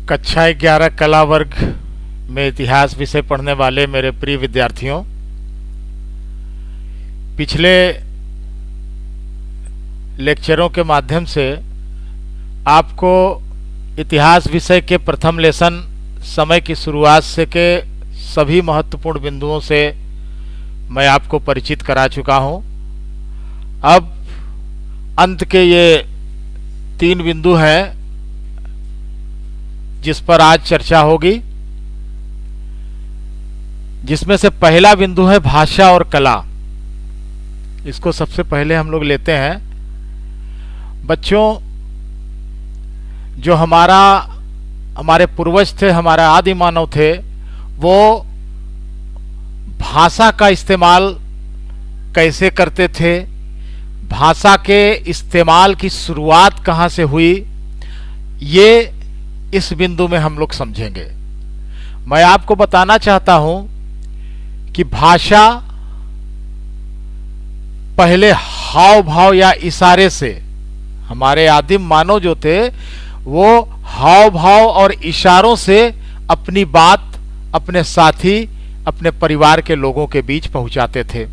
कक्षा 11 कला वर्ग में इतिहास विषय पढ़ने वाले मेरे प्रिय विद्यार्थियों, पिछले लेक्चरों के माध्यम से आपको इतिहास विषय के प्रथम लेसन समय की शुरुआत से के सभी महत्वपूर्ण बिंदुओं से मैं आपको परिचित करा चुका हूं। अब अंत के ये 3 बिंदु हैं जिस पर आज चर्चा होगी, जिसमें से पहला बिंदु है भाषा और कला। इसको सबसे पहले हम लोग लेते हैं। बच्चों, जो हमारे पूर्वज थे, हमारे आदि मानव थे, वो भाषा का इस्तेमाल कैसे करते थे, भाषा के इस्तेमाल की शुरुआत कहाँ से हुई, ये इस बिंदु में हम लोग समझेंगे। मैं आपको बताना चाहता हूं कि भाषा पहले हाव भाव या इशारे से, हमारे आदिम मानव जो थे वो हाव भाव और इशारों से अपनी बात अपने साथी, अपने परिवार के लोगों के बीच पहुंचाते थे।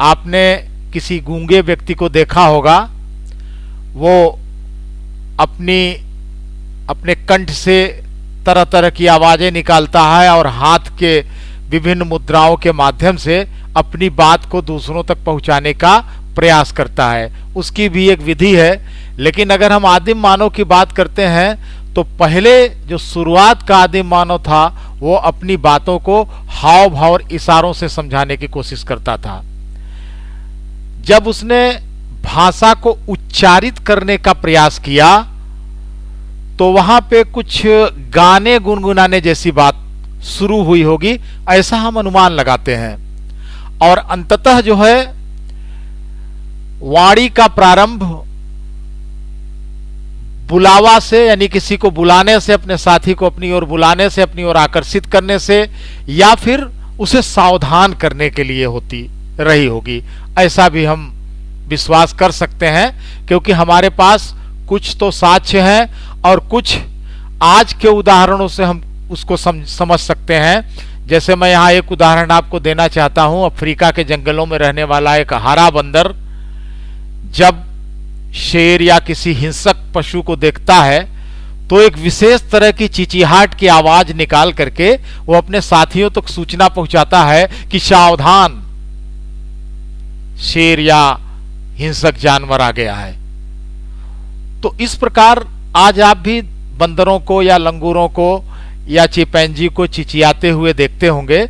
आपने किसी गूंगे व्यक्ति को देखा होगा, वो अपने कंठ से तरह तरह की आवाजें निकालता है और हाथ के विभिन्न मुद्राओं के माध्यम से अपनी बात को दूसरों तक पहुंचाने का प्रयास करता है। उसकी भी एक विधि है। लेकिन अगर हम आदिम मानव की बात करते हैं तो पहले जो शुरुआत का आदिम मानव था वो अपनी बातों को हाव भाव और इशारों से समझाने की कोशिश करता था। जब उसने भाषा को उच्चारित करने का प्रयास किया तो वहां पे कुछ गाने गुनगुनाने जैसी बात शुरू हुई होगी, ऐसा हम अनुमान लगाते हैं। और अंततः जो है वाणी का प्रारंभ बुलावा से, यानी किसी को बुलाने से, अपने साथी को अपनी ओर बुलाने से, अपनी ओर आकर्षित करने से, या फिर उसे सावधान करने के लिए होती रही होगी, ऐसा भी हम विश्वास कर सकते हैं। क्योंकि हमारे पास कुछ तो साक्ष्य हैं और कुछ आज के उदाहरणों से हम उसको समझ सकते हैं। जैसे मैं यहाँ एक उदाहरण आपको देना चाहता हूँ। अफ्रीका के जंगलों में रहने वाला एक हरा बंदर जब शेर या किसी हिंसक पशु को देखता है तो एक विशेष तरह की चिचिहाट की आवाज निकाल करके वो अपने साथियों तक सूचना पहुंचाता है कि सावधान, शेर या हिंसक जानवर आ गया है। तो इस प्रकार आज आप भी बंदरों को या लंगूरों को या चिंपैंजी को चिचियाते हुए देखते होंगे,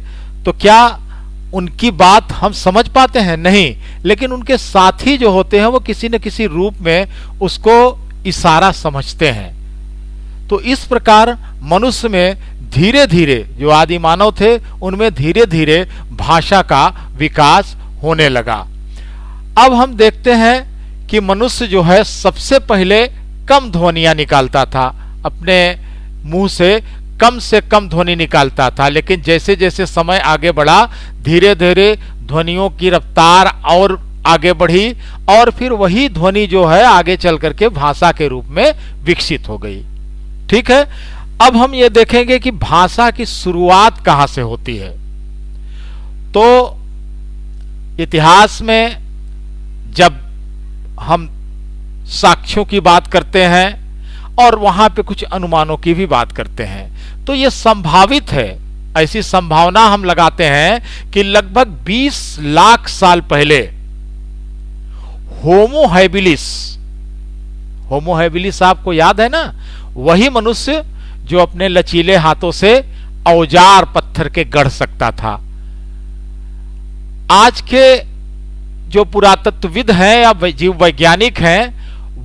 तो क्या उनकी बात हम समझ पाते हैं? नहीं। लेकिन उनके साथी जो होते हैं वो किसी न किसी रूप में उसको इशारा समझते हैं। तो इस प्रकार मनुष्य में धीरे धीरे, जो आदि मानव थे उनमें धीरे धीरे भाषा का विकास होने लगा। अब हम देखते हैं कि मनुष्य जो है सबसे पहले कम ध्वनियां निकालता था, अपने मुंह से कम ध्वनि निकालता था। लेकिन जैसे जैसे समय आगे बढ़ा, धीरे धीरे ध्वनियों की रफ्तार और आगे बढ़ी और फिर वही ध्वनि जो है आगे चल करके भाषा के रूप में विकसित हो गई। ठीक है। अब हम ये देखेंगे कि भाषा की शुरुआत कहां से होती है। तो इतिहास में जब हम साक्ष्यों की बात करते हैं और वहां पे कुछ अनुमानों की भी बात करते हैं, तो यह संभावित है, ऐसी संभावना हम लगाते हैं कि लगभग 20 लाख साल पहले होमो हैबिलिस आपको याद है ना, वही मनुष्य जो अपने लचीले हाथों से औजार पत्थर के गढ़ सकता था। आज के जो पुरातत्वविद हैं या जीव वैज्ञानिक हैं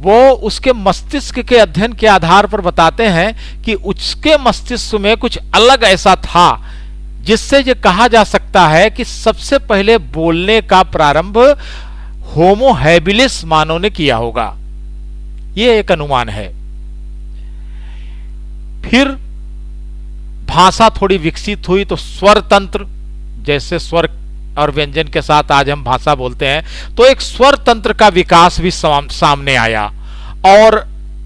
वो उसके मस्तिष्क के अध्ययन के आधार पर बताते हैं कि उसके मस्तिष्क में कुछ अलग ऐसा था जिससे ये कहा जा सकता है कि सबसे पहले बोलने का प्रारंभ होमो हैबिलिस मानव ने किया होगा। ये एक अनुमान है। फिर भाषा थोड़ी विकसित हुई तो स्वर तंत्र, जैसे स्वर और व्यंजन के साथ आज हम भाषा बोलते हैं, तो एक स्वर तंत्र का विकास भी सामने आया और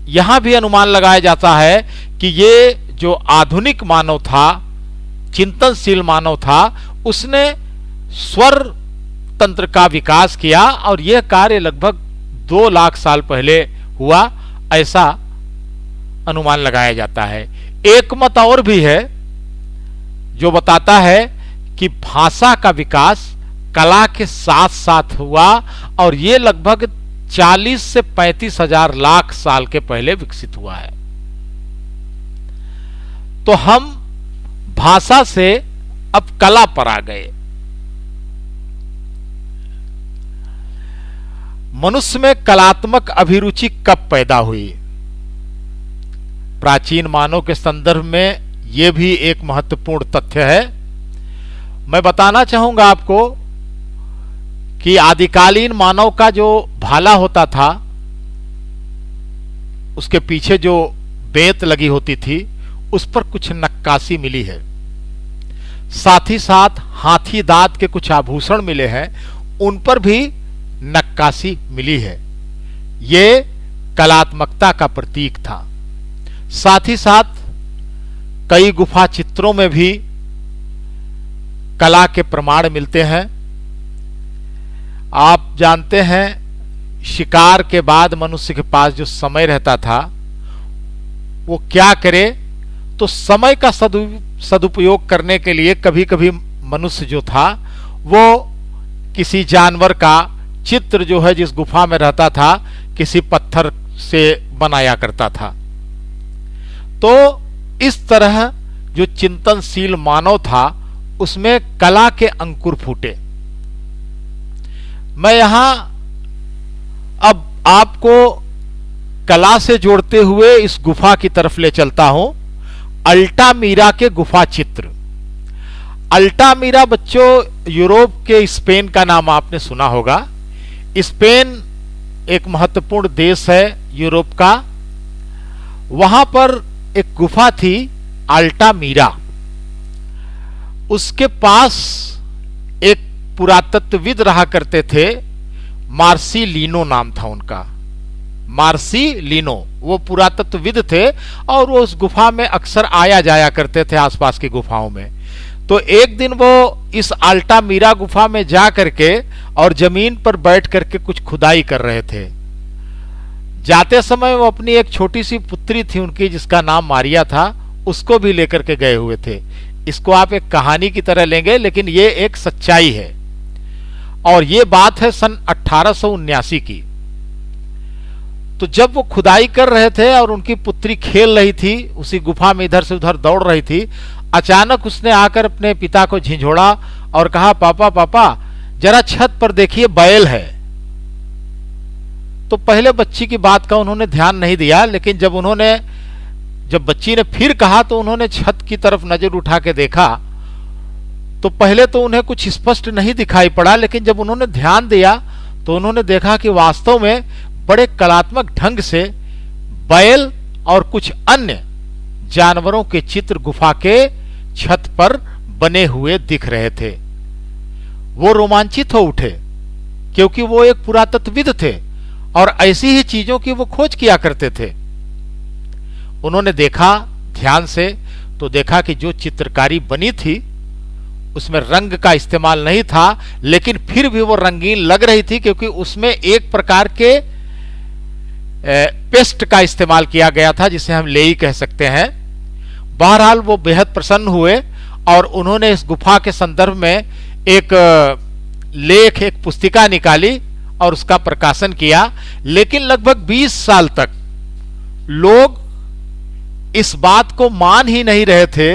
यहां भी अनुमान लगाया जाता है कि ये जो आधुनिक मानव था, चिंतनशील मानव था, उसने स्वर तंत्र का विकास किया और यह कार्य लगभग 2 लाख साल पहले हुआ, ऐसा अनुमान लगाया जाता है। एक मत और भी है जो बताता है कि भाषा का विकास कला के साथ साथ हुआ और यह लगभग 40 से 35 हजार लाख साल के पहले विकसित हुआ है। तो हम भाषा से अब कला पर आ गए। मनुष्य में कलात्मक अभिरुचि कब पैदा हुई? प्राचीन मानव के संदर्भ में यह भी एक महत्वपूर्ण तथ्य है। मैं बताना चाहूंगा आपको कि आदिकालीन मानव का जो भाला होता था, उसके पीछे जो बेंत लगी होती थी, उस पर कुछ नक्काशी मिली है। साथ ही साथ हाथी दांत के कुछ आभूषण मिले हैं, उन पर भी नक्काशी मिली है। ये कलात्मकता का प्रतीक था। साथ ही साथ कई गुफा चित्रों में भी कला के प्रमाण मिलते हैं। आप जानते हैं, शिकार के बाद मनुष्य के पास जो समय रहता था, वो क्या करे, तो समय का सदुपयोग करने के लिए कभी कभी मनुष्य जो था वो किसी जानवर का चित्र जो है जिस गुफा में रहता था, किसी पत्थर से बनाया करता था। तो इस तरह जो चिंतनशील मानव था उसमें कला के अंकुर फूटे। मैं यहां अब आपको कला से जोड़ते हुए इस गुफा की तरफ ले चलता हूं। अल्टामीरा के गुफा चित्र। अल्टामीरा बच्चों यूरोप के स्पेन का नाम आपने सुना होगा। स्पेन एक महत्वपूर्ण देश है यूरोप का। वहां पर एक गुफा थी अल्टामीरा। उसके पास एक पुरातत्वविद रहा करते थे, मार्सिलिनो नाम था उनका। मार्सिलिनो वो पुरातत्वविद थे और वो उस गुफा में अक्सर आया जाया करते थे, आसपास की गुफाओं में। तो एक दिन वो इस अल्टामीरा गुफा में जा करके और जमीन पर बैठ करके कुछ खुदाई कर रहे थे। जाते समय वो अपनी एक छोटी सी पुत्री थी उनकी, जिसका नाम मारिया था, उसको भी लेकर के गए हुए थे। इसको आप एक कहानी की तरह लेंगे, लेकिन ये एक सच्चाई है और ये बात है सन 1879 की। तो जब वो खुदाई कर रहे थे और उनकी पुत्री खेल रही थी, उसी गुफा में इधर से उधर दौड़ रही थी, अचानक उसने आकर अपने पिता को झिझोड़ा और कहा, पापा पापा जरा छत पर देखिए, बैल है। तो पहले बच्ची की बात का उन्होंने ध्यान नहीं दिया, लेकिन जब बच्ची ने फिर कहा तो उन्होंने छत की तरफ नजर उठा के देखा। तो पहले तो उन्हें कुछ स्पष्ट नहीं दिखाई पड़ा, लेकिन जब उन्होंने ध्यान दिया तो उन्होंने देखा कि वास्तव में बड़े कलात्मक ढंग से बैल और कुछ अन्य जानवरों के चित्र गुफा के छत पर बने हुए दिख रहे थे। वो रोमांचित हो उठे, क्योंकि वो एक पुरातत्वविद थे और ऐसी ही चीजों की वो खोज किया करते थे। उन्होंने देखा ध्यान से, तो देखा कि जो चित्रकारी बनी थी उसमें रंग का इस्तेमाल नहीं था, लेकिन फिर भी वो रंगीन लग रही थी, क्योंकि उसमें एक प्रकार के पेस्ट का इस्तेमाल किया गया था, जिसे हम लेई कह सकते हैं। बहरहाल वो बेहद प्रसन्न हुए और उन्होंने इस गुफा के संदर्भ में एक लेख, एक पुस्तिका निकाली और उसका प्रकाशन किया। लेकिन लगभग 20 साल तक लोग इस बात को मान ही नहीं रहे थे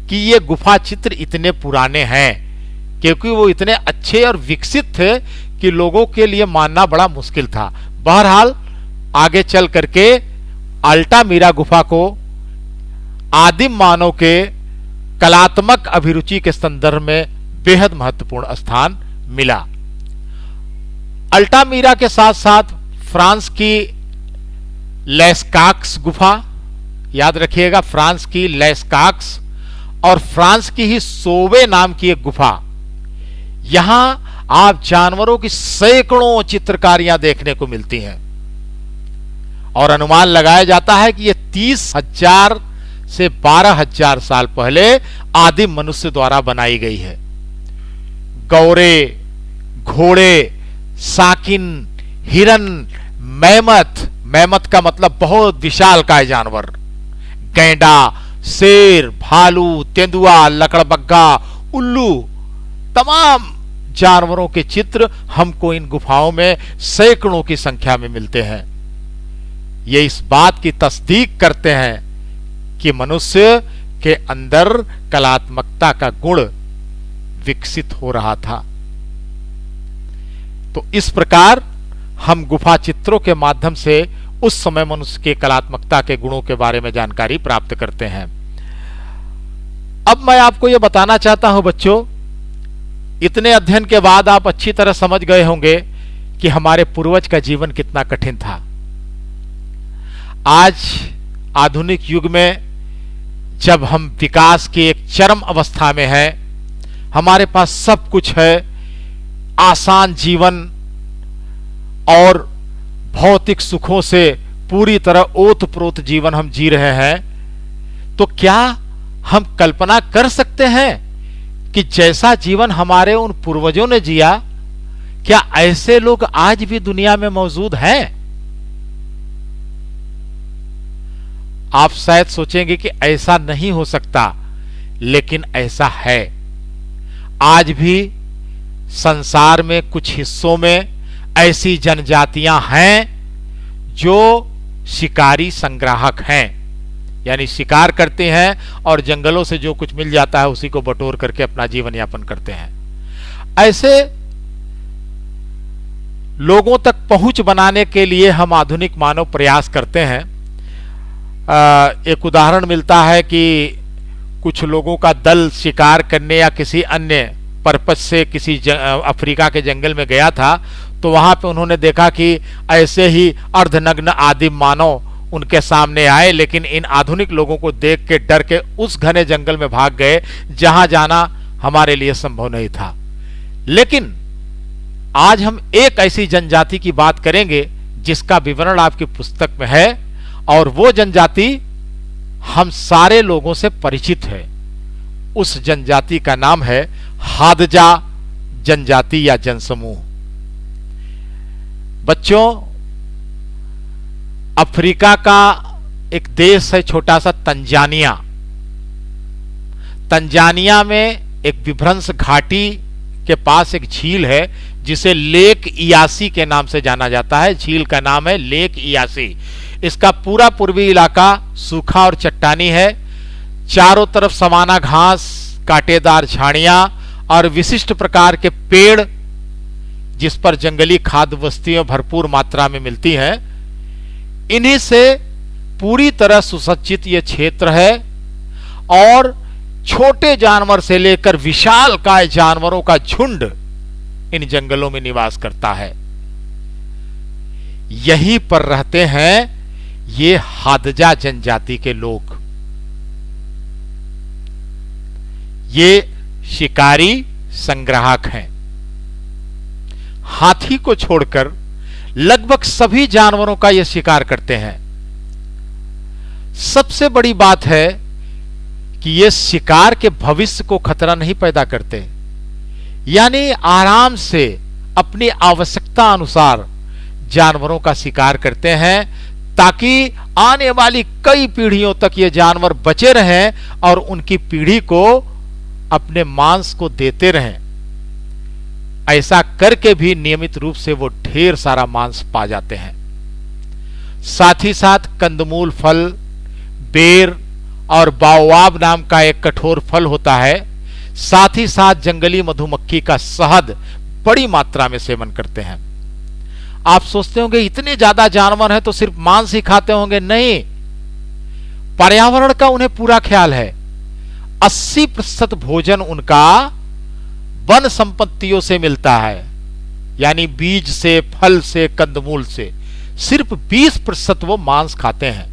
कि ये गुफा चित्र इतने पुराने हैं, क्योंकि वो इतने अच्छे और विकसित थे कि लोगों के लिए मानना बड़ा मुश्किल था। बहरहाल आगे चल करके अल्टामीरा गुफा को आदिम मानव के कलात्मक अभिरुचि के संदर्भ में बेहद महत्वपूर्ण स्थान मिला। अल्टामीरा के साथ साथ फ्रांस की लेस्काक्स गुफा, याद रखिएगा, फ्रांस की लेस्काक्स, और फ्रांस की ही सोवे नाम की एक गुफा। यहां आप जानवरों की सैकड़ों चित्रकारियां देखने को मिलती हैं और अनुमान लगाया जाता है कि यह 30,000 से 12,000 साल पहले आदिम मनुष्य द्वारा बनाई गई है। गौरे, घोड़े, साकिन, हिरन, मैमथ, मैमथ का मतलब बहुत विशालकाय जानवर, गैंडा, शेर, भालू, तेंदुआ, लकड़बग्गा, उल्लू, तमाम जानवरों के चित्र हमको इन गुफाओं में सैकड़ों की संख्या में मिलते हैं। ये इस बात की तस्दीक करते हैं कि मनुष्य के अंदर कलात्मकता का गुण विकसित हो रहा था। तो इस प्रकार हम गुफा चित्रों के माध्यम से उस समय मनुष्य के कलात्मकता के गुणों के बारे में जानकारी प्राप्त करते हैं। अब मैं आपको यह बताना चाहता हूं बच्चों, इतने अध्ययन के बाद आप अच्छी तरह समझ गए होंगे कि हमारे पूर्वज का जीवन कितना कठिन था। आज आधुनिक युग में जब हम विकास की एक चरम अवस्था में हैं, हमारे पास सब कुछ है, आसान जीवन और भौतिक सुखों से पूरी तरह ओतप्रोत जीवन हम जी रहे हैं, तो क्या हम कल्पना कर सकते हैं कि जैसा जीवन हमारे उन पूर्वजों ने जिया, क्या ऐसे लोग आज भी दुनिया में मौजूद हैं? आप शायद सोचेंगे कि ऐसा नहीं हो सकता, लेकिन ऐसा है। आज भी संसार में कुछ हिस्सों में ऐसी जनजातियां हैं जो शिकारी संग्राहक हैं, यानी शिकार करते हैं और जंगलों से जो कुछ मिल जाता है उसी को बटोर करके अपना जीवन यापन करते हैं। ऐसे लोगों तक पहुंच बनाने के लिए हम आधुनिक मानव प्रयास करते हैं। एक उदाहरण मिलता है कि कुछ लोगों का दल शिकार करने या किसी अन्य पर्पस से किसी अफ्रीका के जंगल में गया था, तो वहां पे उन्होंने देखा कि ऐसे ही अर्धनग्न आदिम मानव उनके सामने आए, लेकिन इन आधुनिक लोगों को देख के डर के उस घने जंगल में भाग गए जहां जाना हमारे लिए संभव नहीं था। लेकिन आज हम एक ऐसी जनजाति की बात करेंगे जिसका विवरण आपकी पुस्तक में है, और वो जनजाति हम सारे लोगों से परिचित है। उस जनजाति का नाम है हादजा जनजाति या जनसमूह। बच्चों, अफ्रीका का एक देश है छोटा सा तंजानिया। तंजानिया में एक विभ्रंश घाटी के पास एक झील है जिसे लेक इयासी के नाम से जाना जाता है। झील का नाम है लेक इयासी। इसका पूरा पूर्वी इलाका सूखा और चट्टानी है। चारों तरफ समाना घास, कांटेदार झाड़ियां और विशिष्ट प्रकार के पेड़, जिस पर जंगली खाद्य वस्तुएं भरपूर मात्रा में मिलती हैं, इन्हीं से पूरी तरह सुसज्जित यह क्षेत्र है। और छोटे जानवर से लेकर विशालकाय जानवरों का झुंड इन जंगलों में निवास करता है। यहीं पर रहते हैं ये हादजा जनजाति के लोग। ये शिकारी संग्राहक हैं। हाथी को छोड़कर लगभग सभी जानवरों का ये शिकार करते हैं। सबसे बड़ी बात है कि ये शिकार के भविष्य को खतरा नहीं पैदा करते, यानी आराम से अपनी आवश्यकता अनुसार जानवरों का शिकार करते हैं ताकि आने वाली कई पीढ़ियों तक ये जानवर बचे रहें और उनकी पीढ़ी को अपने मांस को देते रहें। ऐसा करके भी नियमित रूप से वो ढेर सारा मांस पा जाते हैं। साथ ही साथ कंदमूल फल, बेर और बाओवाब नाम का एक कठोर फल होता है। साथ ही साथ जंगली मधुमक्खी का शहद बड़ी मात्रा में सेवन करते हैं। आप सोचते होंगे इतने ज्यादा जानवर हैं तो सिर्फ मांस ही खाते होंगे। नहीं, पर्यावरण का उन्हें पूरा ख्याल है। 80% भोजन उनका वन संपत्तियों से मिलता है, यानी बीज से, फल से, कंदमूल से। सिर्फ 20% वो मांस खाते हैं।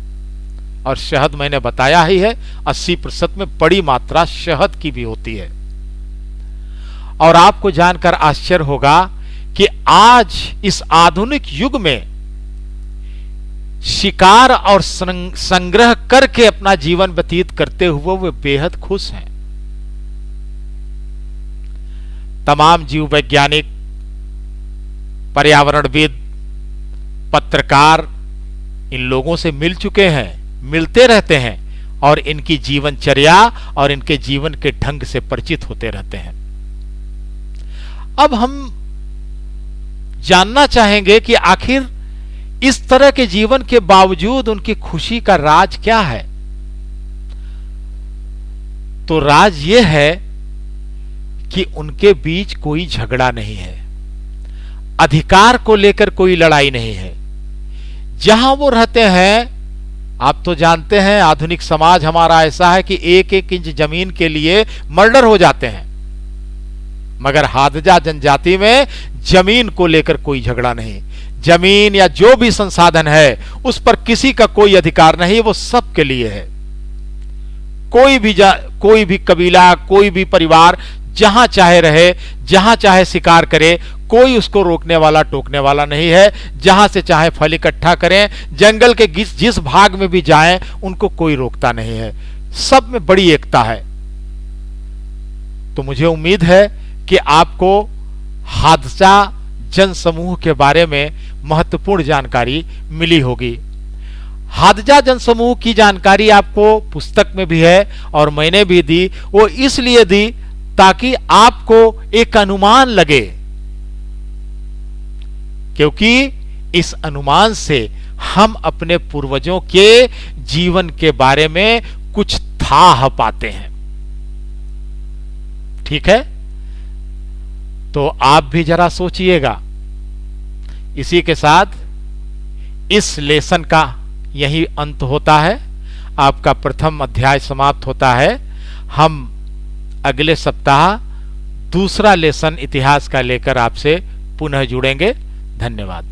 और शहद मैंने बताया ही है, 80% में बड़ी मात्रा शहद की भी होती है। और आपको जानकर आश्चर्य होगा कि आज इस आधुनिक युग में शिकार और संग्रह करके अपना जीवन व्यतीत करते हुए वे बेहद खुश हैं। तमाम जीव वैज्ञानिक, पर्यावरणविद, पत्रकार इन लोगों से मिल चुके हैं, मिलते रहते हैं और इनकी जीवनचर्या और इनके जीवन के ढंग से परिचित होते रहते हैं। अब हम जानना चाहेंगे कि आखिर इस तरह के जीवन के बावजूद उनकी खुशी का राज क्या है। तो राज यह है कि उनके बीच कोई झगड़ा नहीं है, अधिकार को लेकर कोई लड़ाई नहीं है। जहां वो रहते हैं, आप तो जानते हैं आधुनिक समाज हमारा ऐसा है कि एक एक इंच जमीन के लिए मर्डर हो जाते हैं, मगर हादजा जनजाति में जमीन को लेकर कोई झगड़ा नहीं। जमीन या जो भी संसाधन है उस पर किसी का कोई अधिकार नहीं, वो सबके लिए है। कोई भी कबीला, कोई भी परिवार जहां चाहे रहे, जहां चाहे शिकार करे, कोई उसको रोकने वाला टोकने वाला नहीं है। जहां से चाहे फल इकट्ठा करें, जंगल के जिस भाग में भी जाएं, उनको कोई रोकता नहीं है। सब में बड़ी एकता है। तो मुझे उम्मीद है कि आपको हादसा जनसमूह के बारे में महत्वपूर्ण जानकारी मिली होगी। हादजा जनसमूह की जानकारी आपको पुस्तक में भी है और मैंने भी दी। वो इसलिए दी ताकि आपको एक अनुमान लगे, क्योंकि इस अनुमान से हम अपने पूर्वजों के जीवन के बारे में कुछ था पाते हैं। ठीक है, तो आप भी जरा सोचिएगा। इसी के साथ इस लेसन का यही अंत होता है। आपका प्रथम अध्याय समाप्त होता है। हम अगले सप्ताह दूसरा लेसन इतिहास का लेकर आपसे पुनः जुड़ेंगे। धन्यवाद।